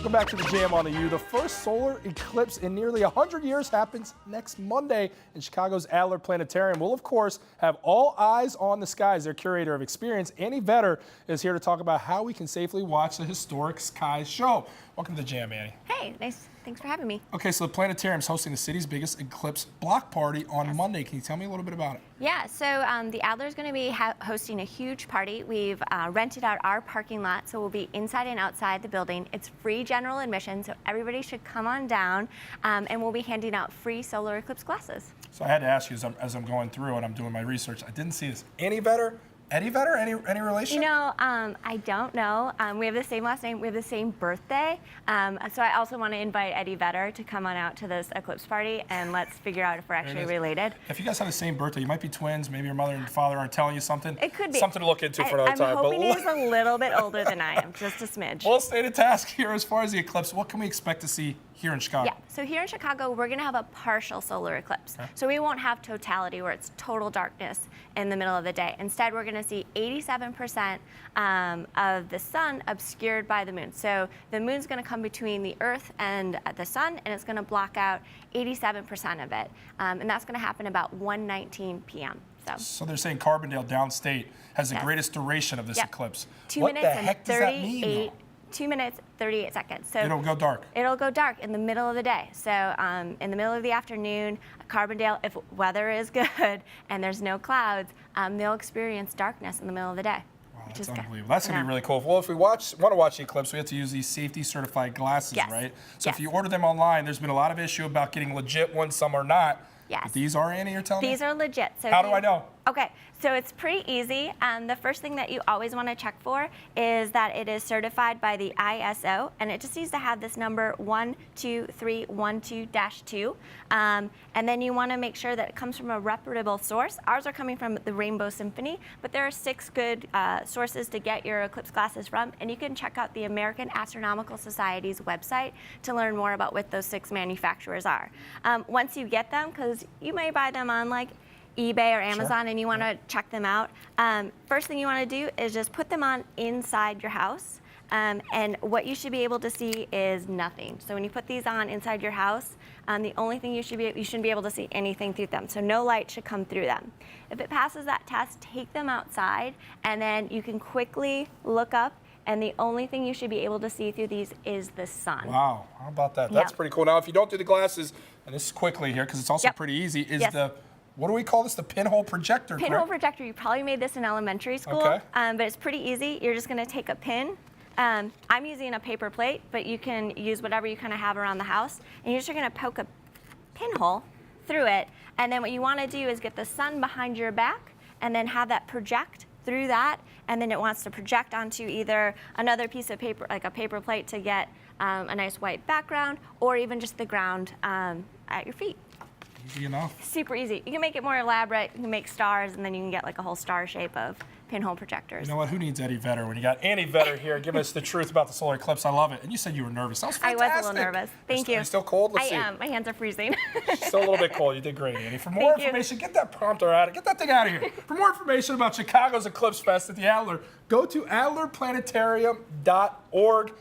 Welcome back to the Jam on the U. The first solar eclipse in nearly 100 years happens next Monday in Chicago's Adler Planetarium. We'll, of course, have all eyes on the skies. Their curator of experience, Vedder, is here to talk about how we can safely watch the historic skies show. Welcome to the Jam, Annie. Hey, nice. Thanks for having me. Okay, so the planetarium is hosting the city's biggest eclipse block party on Monday. Can you tell me a little bit about it? Yeah, so the Adler is going to be hosting a huge party. We've rented out our parking lot, so we'll be inside and outside the building. It's free general admission, so everybody should come on down, and we'll be handing out free solar eclipse glasses. So I had to ask you as I'm going through and I'm doing my research, I didn't see this. Vedder? Eddie Vedder? Any relation? You know, I don't know. We have the same last name. We have the same birthday. So I also want to invite Eddie Vedder to come on out to this eclipse party, and let's figure out if we're actually related. If you guys have the same birthday, you might be twins. Maybe your mother and father aren't telling you something. It could be. Something to look into for another time. I'm hoping he's a little bit older than I am, just a smidge. We'll stay to task here as far as the eclipse. What can we expect to see here in Chicago? Yeah, so here in Chicago, we're going to have a partial solar eclipse. Okay. So we won't have totality where it's total darkness in the middle of the day. Instead, we're going to see 87% of the sun obscured by the moon. So the moon's going to come between the Earth and the sun, and it's going to block out 87% of it. And that's going to happen about 1:19 p.m. So they're saying Carbondale downstate has the greatest duration of this eclipse. 2 minutes and 38. 2 minutes, 38 seconds. So it'll go dark. It'll go dark in the middle of the day. So in the middle of the afternoon, Carbondale, if weather is good and there's no clouds, they'll experience darkness in the middle of the day. Wow, that's unbelievable. That's going to be really cool. Well, if we want to watch the eclipse, we have to use these safety certified glasses, right? So if you order them online, there's been a lot of issue about getting legit ones, some are not. Yes. But these are, Annie, you're telling me? These are legit. So how do I know? Okay, so it's pretty easy. The first thing that you always want to check for is that it is certified by the ISO, and it just needs to have this number 12312-2. And then you want to make sure that it comes from a reputable source. Ours are coming from the Rainbow Symphony, but there are 6 good sources to get your eclipse glasses from, and you can check out the American Astronomical Society's website to learn more about what those 6 manufacturers are. Once you get them, because you may buy them on like eBay or Amazon, and you want to check them out. First thing you want to do is just put them on inside your house, and what you should be able to see is nothing. So when you put these on inside your house, the only thing you shouldn't be able to see anything through them. So no light should come through them. If it passes that test, take them outside, and then you can quickly look up, and the only thing you should be able to see through these is the sun. Wow, how about that? That's pretty cool. Now, if you don't do the glasses, and this is quickly here because it's also pretty easy, is what do we call this? The pinhole projector, Pinhole projector. You probably made this in elementary school, but it's pretty easy. You're just going to take a pin. I'm using a paper plate, but you can use whatever you kind of have around the house, and you're just going to poke a pinhole through it, and then what you want to do is get the sun behind your back, and then have that project through that, and then it wants to project onto either another piece of paper, like a paper plate, to get a nice white background, or even just the ground at your feet. Easy enough. Super easy. You can make it more elaborate. You can make stars, and then you can get like a whole star shape of pinhole projectors. You know what? Who needs Eddie Vedder when you got Vedder here giving us the truth about the solar eclipse? I love it. And you said you were nervous. That was fantastic. I was a little nervous. Thank you. Are you still cold? Let's see. I am. My hands are freezing. Still a little bit cold. You did great, Annie. For more information, get that prompter out. Get that thing out of here. For more information about Chicago's Eclipse Fest at the Adler, go to adlerplanetarium.org.